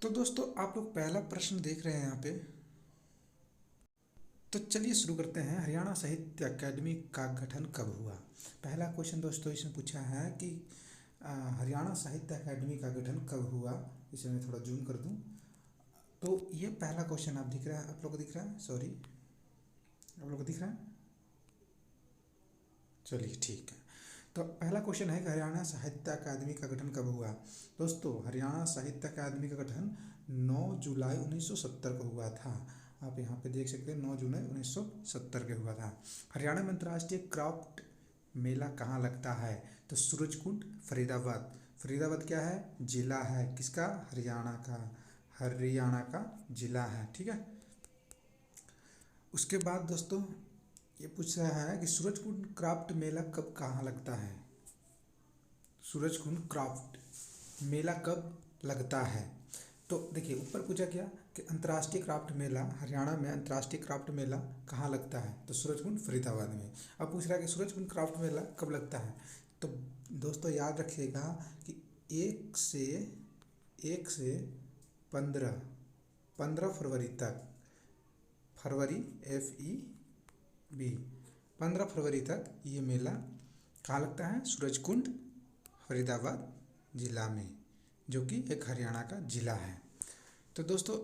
तो दोस्तों आप लोग पहला प्रश्न देख रहे हैं यहाँ पे। तो चलिए शुरू करते हैं। हरियाणा साहित्य अकादमी का गठन कब हुआ? पहला क्वेश्चन दोस्तों इसमें पूछा है कि हरियाणा साहित्य अकादमी का गठन कब हुआ। इसे मैं थोड़ा जूम कर दूं तो ये पहला क्वेश्चन आप दिख रहा है, आप लोग को दिख रहा है, सॉरी आप लोग को दिख रहा है। चलिए ठीक है। तो पहला क्वेश्चन है कि हरियाणा साहित्य अकादमी का गठन कब हुआ। दोस्तों हरियाणा साहित्य अकादमी का गठन 9 जुलाई 1970 को हुआ था। आप यहाँ पे देख सकते हैं 9 जुलाई 1970 के हुआ था। हरियाणा में अंतर्राष्ट्रीय क्राफ्ट मेला कहाँ लगता है? तो सूरजकुंड, फरीदाबाद। फरीदाबाद क्या है? जिला है किसका? हरियाणा का। हरियाणा का जिला है, ठीक है। उसके बाद दोस्तों ये पूछ रहा है कि सूरजकुंड क्राफ्ट मेला कब कहाँ लगता है। सूरजकुंड क्राफ्ट मेला कब लगता है? तो देखिए ऊपर पूछा क्या कि अंतर्राष्ट्रीय क्राफ्ट मेला हरियाणा में अंतर्राष्ट्रीय क्राफ्ट मेला कहाँ लगता है? तो सूरजकुंड फरीदाबाद में। अब पूछ रहा है कि सूरजकुंड क्राफ्ट मेला कब लगता है। तो दोस्तों याद रखिएगा कि 1 से 15 फरवरी तक, फरवरी FEB 15 फरवरी तक ये मेला कहाँ लगता है? सूरजकुंड फरीदाबाद जिला में, जो कि एक हरियाणा का जिला है। तो दोस्तों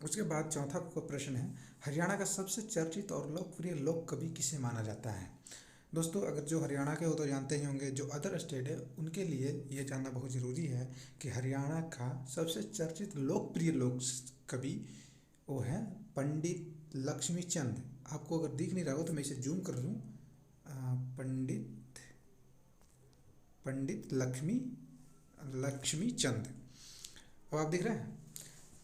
उसके बाद चौथा प्रश्न है, हरियाणा का सबसे चर्चित और लोकप्रिय लोक कवि किसे माना जाता है? दोस्तों अगर जो हरियाणा के हो तो जानते ही होंगे, जो अदर स्टेट है उनके लिए ये जानना बहुत ज़रूरी है कि हरियाणा का सबसे चर्चित लोकप्रिय लोक कवि वो है पंडित लक्ष्मीचंद। आपको अगर दिख नहीं रहा हो तो मैं इसे जूम कर दूँ। पंडित लक्ष्मीचंद। अब आप दिख रहे हैं।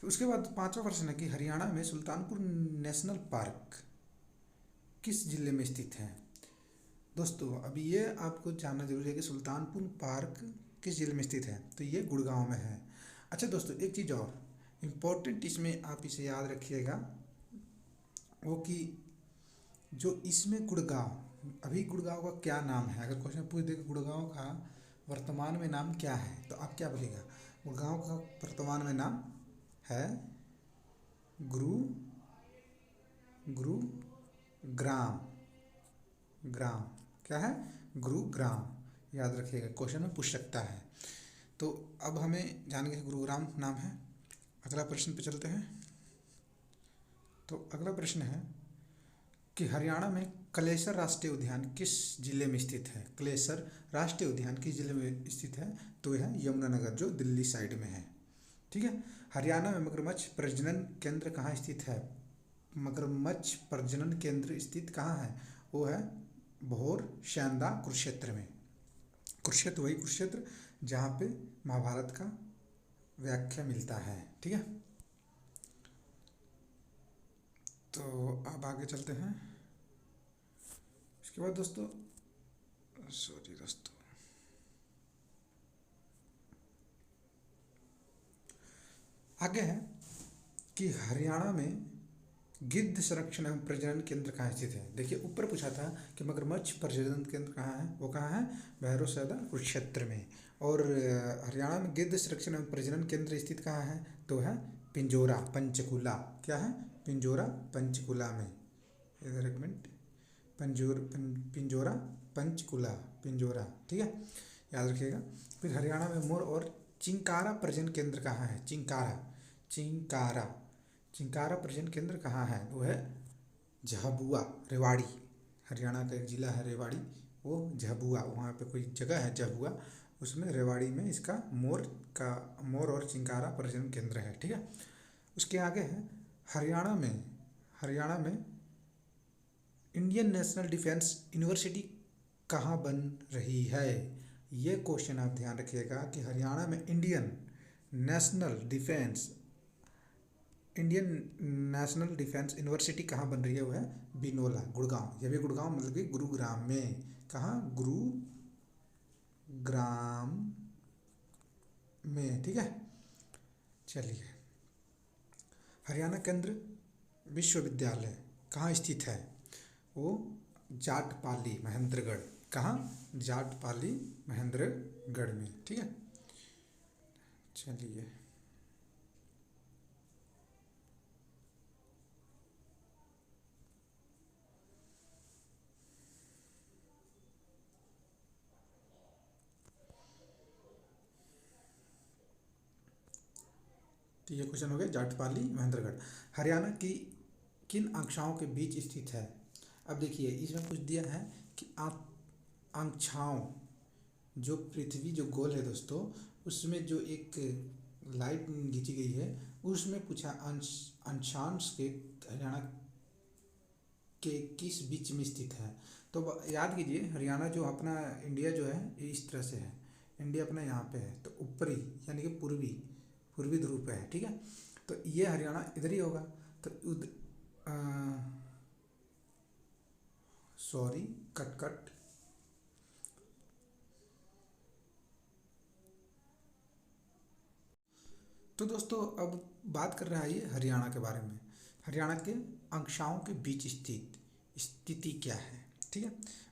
उसके बाद पांचवा प्रश्न है कि हरियाणा में सुल्तानपुर नेशनल पार्क किस जिले में स्थित है? दोस्तों अभी ये आपको जानना जरूरी है कि सुल्तानपुर पार्क किस जिले में स्थित है। तो ये गुड़गांव में है। अच्छा दोस्तों एक चीज़ और इम्पोर्टेंट इसमें आप इसे याद रखिएगा, वो कि जो इसमें गुड़गांव, अभी गुड़गांव का क्या नाम है? अगर क्वेश्चन पूछ दे कि गुड़गांव का वर्तमान में नाम क्या है, तो आप क्या बोलेगा? गुड़गांव का वर्तमान में नाम है गुरुग्राम। क्या है? गुरुग्राम। याद रखिएगा, क्वेश्चन में पूछ सकता है। तो अब हमें जान गए गुरुग्राम नाम है। अगला प्रश्न पे चलते हैं। तो अगला प्रश्न है कि हरियाणा में कलेसर राष्ट्रीय उद्यान किस जिले में स्थित है? कलेसर राष्ट्रीय उद्यान किस जिले में स्थित है? तो यह यमुनानगर, जो दिल्ली साइड में है, ठीक है। हरियाणा में मगरमच्छ प्रजनन केंद्र कहाँ स्थित है? मगरमच्छ प्रजनन केंद्र स्थित कहाँ है? वो है भोर शैंदा कुरुक्षेत्र में। कुरुक्षेत्र वही कुरुक्षेत्र जहाँ पे महाभारत का व्याख्या मिलता है, ठीक है। तो अब आगे चलते हैं। इसके बाद दोस्तों आगे है कि हरियाणा में गिद्ध संरक्षण एवं प्रजनन केंद्र कहाँ स्थित है? देखिए ऊपर पूछा था कि मगरमच्छ प्रजनन केंद्र कहाँ है, वो कहाँ है? भैरव सैदा कुरुक्षेत्र में। और हरियाणा में गिद्ध संरक्षण एवं प्रजनन केंद्र स्थित कहाँ है? तो है पिंजोरा पंचकूला। क्या है? पिंजोरा पंचकूला में। इधर एक मिनट, पिंजोरा पिंजोरा, ठीक है, याद रखिएगा। फिर हरियाणा में मोर और चिंकारा प्रजनन केंद्र कहाँ है? चिंकारा प्रजनन केंद्र कहाँ है? वो है झाबुआ, रेवाड़ी। हरियाणा का एक जिला है रेवाड़ी, वो झाबुआ, वहाँ पे कोई जगह है झाबुआ, उसमें रेवाड़ी में इसका मोर और चिंकारा प्रजनन केंद्र है, ठीक है। उसके आगे है हरियाणा में इंडियन नेशनल डिफेंस यूनिवर्सिटी कहाँ बन रही है? ये क्वेश्चन आप ध्यान रखिएगा कि हरियाणा में इंडियन नेशनल डिफेंस यूनिवर्सिटी कहाँ बन रही है? वो है बिनोला, गुड़गांव। ये भी गुड़गांव मतलब कि गुरुग्राम में। कहाँ? गुरुग्राम में, ठीक है। चलिए, हरियाणा केंद्र विश्वविद्यालय कहाँ स्थित है? वो जाटपाली महेंद्रगढ़। कहाँ? जाटपाली महेंद्रगढ़ में, ठीक है। चलिए तो ये क्वेश्चन हो गया जाटपाली महेंद्रगढ़। हरियाणा की किन आकांक्षाओं के बीच स्थित है? अब देखिए इसमें कुछ दिया है कि आकांक्षाओं, जो पृथ्वी जो गोल है दोस्तों, उसमें जो एक लाइट खींची गई है, उसमें पूछा अंशांश के हरियाणा के किस बीच में स्थित है। तो याद कीजिए हरियाणा जो अपना इंडिया जो है ये इस तरह से है, इंडिया अपना यहाँ पे है, तो ऊपरी यानी कि पूर्वी ध्रुव पे है, ठीक है। तो ये हरियाणा इधर ही होगा। तो सॉरी कट। तो दोस्तों अब बात कर रहा है ये हरियाणा के बारे में। हरियाणा के अंशाओं के बीच स्थिति क्या है, ठीक है।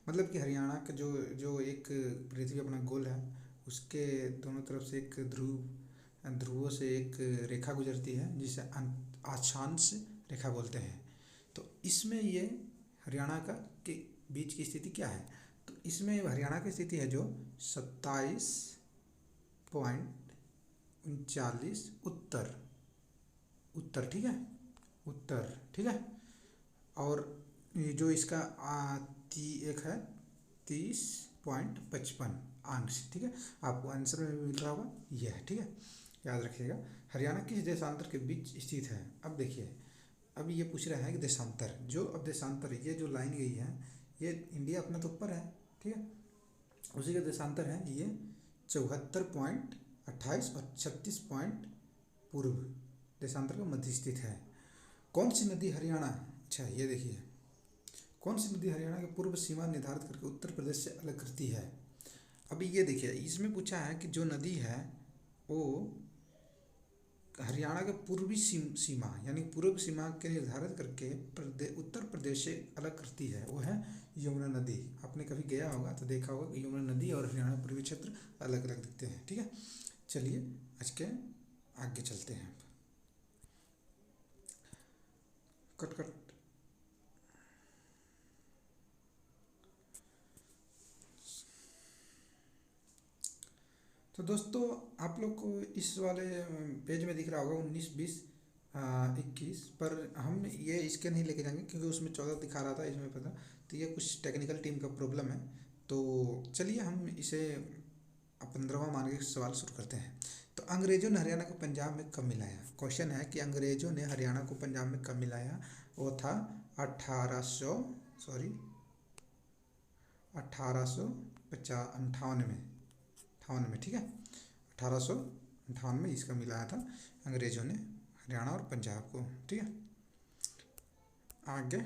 मतलब कि हरियाणा का जो एक पृथ्वी अपना गोल है, उसके दोनों तरफ से एक ध्रुवों से एक रेखा गुजरती है जिसे अक्षांश रेखा बोलते हैं। तो इसमें ये हरियाणा का के बीच की स्थिति क्या है? तो इसमें हरियाणा की स्थिति है जो 27.39 उत्तर, ठीक है, उत्तर, ठीक है। और ये जो इसका एक है 30.55 अंश, ठीक है। आपको आंसर में मिल रहा होगा यह है, ठीक है, याद रखिएगा। हरियाणा किस देशांतर के बीच स्थित है? अब देखिए अब ये पूछ रहा है कि देशांतर, जो अब देशांतर ये जो लाइन गई है ये इंडिया अपना तो ऊपर है, ठीक है, उसी का देशांतर है ये 74.28 और 36 पॉइंट पूर्व देशांतर का मध्य स्थित है। कौन सी नदी हरियाणा, अच्छा ये देखिए, कौन सी नदी हरियाणा की पूर्व सीमा निर्धारित करके उत्तर प्रदेश से अलग करती है? अभी ये देखिए इसमें पूछा है कि जो नदी है वो हरियाणा के पूर्वी सीमा यानी पूर्व सीमा के निर्धारित करके उत्तर प्रदेश से अलग करती है, वो है यमुना नदी। आपने कभी गया होगा तो देखा होगा कि यमुना नदी और हरियाणा पूर्वी क्षेत्र अलग अलग दिखते हैं, ठीक है। चलिए आज के आगे चलते हैं। कट। तो दोस्तों आप लोग को इस वाले पेज में दिख रहा होगा 19, 20, 21, पर हम ये इसके नहीं लेके जाएंगे क्योंकि उसमें 14 दिखा रहा था, इसमें पता, तो ये कुछ टेक्निकल टीम का प्रॉब्लम है। तो चलिए हम इसे 15वां मान के सवाल शुरू करते हैं। तो अंग्रेजों ने हरियाणा को पंजाब में कब मिलाया? क्वेश्चन है कि अंग्रेजों ने हरियाणा को पंजाब में कब मिलाया? वो था 1858 में, ठीक है, 1858 में इसका मिलाया था अंग्रेजों ने हरियाणा और पंजाब को, ठीक है। आगे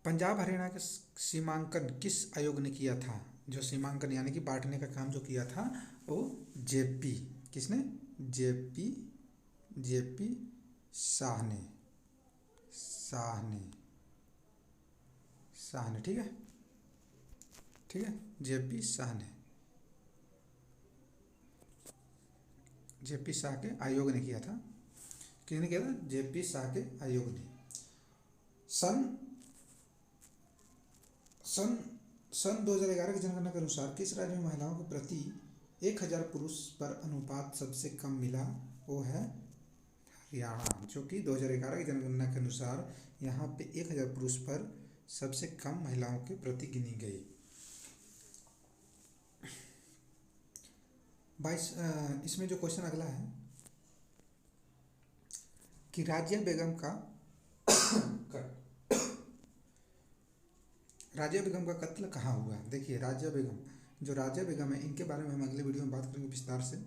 पंजाब हरियाणा का सीमांकन किस आयोग ने किया था? जो सीमांकन यानी कि बांटने का काम जो किया था वो जेपी, किसने? जेपी शाह ने, ठीक है, जेपी शाह ने, जेपी शाह के आयोग ने किया था। किसने किया था? जेपी शाह के आयोग ने। सन 2011 की जनगणना के अनुसार किस राज्य में महिलाओं के प्रति 1000 पुरुष पर अनुपात सबसे कम मिला? वो है हरियाणा, जो कि 2011 की जनगणना के अनुसार यहाँ पे 1000 पुरुष पर सबसे कम महिलाओं के प्रति गिनी गई। 22 इसमें जो क्वेश्चन अगला है कि राजिया बेगम का कत्ल कहाँ हुआ? देखिए राजिया बेगम है, इनके बारे में हम अगले वीडियो में बात करेंगे विस्तार से।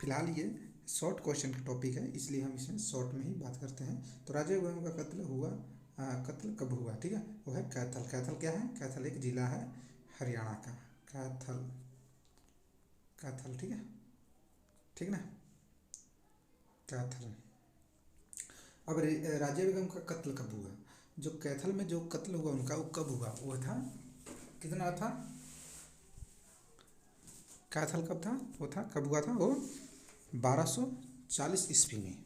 फिलहाल ये शॉर्ट क्वेश्चन का टॉपिक है, इसलिए हम इसमें शॉर्ट में ही बात करते हैं। तो राजिया बेगम का कत्ल कब हुआ? ठीक है, वो है कैथल। कैथल क्या है? कैथल एक जिला है हरियाणा का, कैथल, ठीक ना, कैथल। अब राजिया बेगम का कत्ल कब हुआ? जो कैथल में जो कत्ल हुआ उनका, वो कब हुआ? वो था, कितना था? कैथल कब था? वो था, कब हुआ था वो? 1240 ईस्वी में,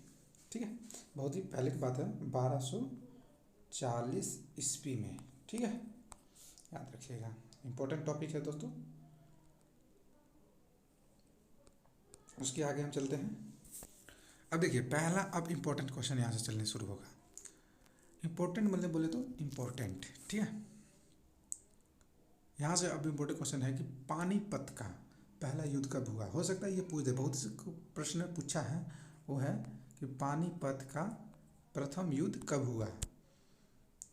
ठीक है, बहुत ही पहले की बात है, 1240 ईस्वी में, ठीक है, याद रखिएगा, इंपॉर्टेंट टॉपिक है दोस्तों। उसके आगे हम चलते हैं। अब देखिए पहला, अब इम्पोर्टेंट क्वेश्चन यहाँ से चलने शुरू होगा। इम्पोर्टेंट मतलब बोले तो इम्पोर्टेंट, ठीक है। यहाँ से अब इम्पोर्टेंट क्वेश्चन है कि पानीपत का पहला युद्ध कब हुआ। हो सकता है ये पूछ दे, बहुत से प्रश्न पूछा है, वो है कि पानीपत का प्रथम युद्ध कब हुआ।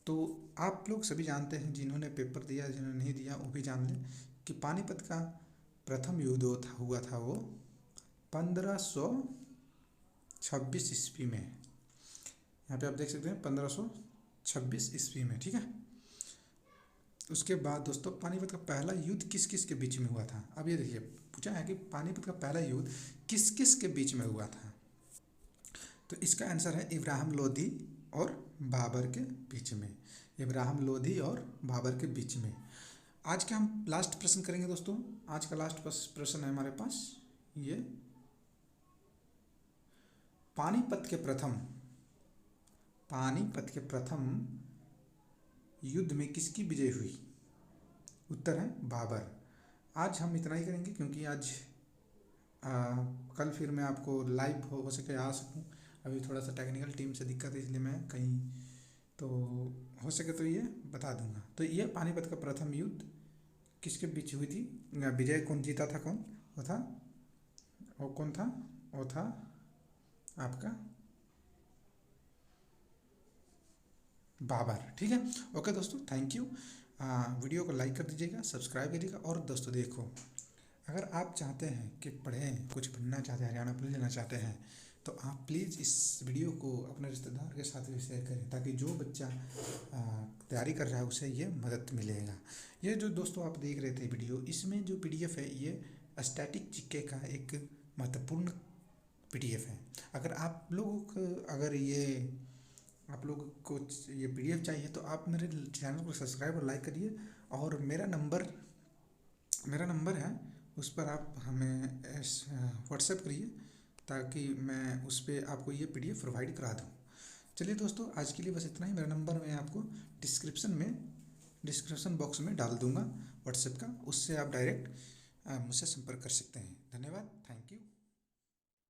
तो आप लोग सभी जानते हैं, जिन्होंने पेपर दिया जिन्होंने नहीं दिया वो भी जान लें कि पानीपत का प्रथम युद्ध हुआ था वो 1526 ईस्वी में। यहाँ पे आप देख सकते हैं 1526 ईस्वी में, ठीक है। उसके बाद दोस्तों पानीपत का पहला युद्ध किस किस के बीच में हुआ था। अब ये देखिए पूछा है कि पानीपत का पहला युद्ध किस किस के बीच में हुआ था। तो इसका आंसर है इब्राहिम लोधी और बाबर के बीच में। इब्राहिम लोधी और बाबर के बीच में। आज का हम लास्ट प्रश्न करेंगे दोस्तों। आज का लास्ट प्रश्न है हमारे पास ये, पानीपत के प्रथम युद्ध में किसकी विजय हुई। उत्तर है बाबर। आज हम इतना ही करेंगे क्योंकि आज कल फिर मैं आपको लाइव हो सके आ सकूं। अभी थोड़ा सा टेक्निकल टीम से दिक्कत है, इसलिए मैं कहीं तो हो सके तो ये बता दूंगा। तो ये पानीपत का प्रथम युद्ध किसके बीच हुई थी, विजय कौन जीता था, कौन वो था, वो कौन था, वो था आपका बाबर, ठीक है। ओके दोस्तों, थैंक यू। वीडियो को लाइक कर दीजिएगा, सब्सक्राइब करिएगा। और दोस्तों देखो, अगर आप चाहते हैं कि पढ़ें, कुछ बनना चाहते हैं, हरियाणा पुलिस लेना चाहते हैं, तो आप प्लीज़ इस वीडियो को अपने रिश्तेदार के साथ भी शेयर करें, ताकि जो बच्चा तैयारी कर रहा है उसे ये मदद मिलेगा। ये जो दोस्तों आप देख रहे थे वीडियो, इसमें जो PDF है ये स्टैटिक जीके का एक महत्वपूर्ण PDF है। अगर आप लोगों को ये PDF चाहिए तो आप मेरे चैनल को सब्सक्राइब और लाइक करिए। और मेरा नंबर है, उस पर आप हमें व्हाट्सएप करिए, ताकि मैं उस पर आपको ये PDF प्रोवाइड करा दूँ। चलिए दोस्तों, आज के लिए बस इतना ही। मेरा नंबर मैं आपको डिस्क्रिप्शन बॉक्स में डाल दूँगा व्हाट्सएप का, उससे आप डायरेक्ट मुझसे संपर्क कर सकते हैं। धन्यवाद, थैंक यू।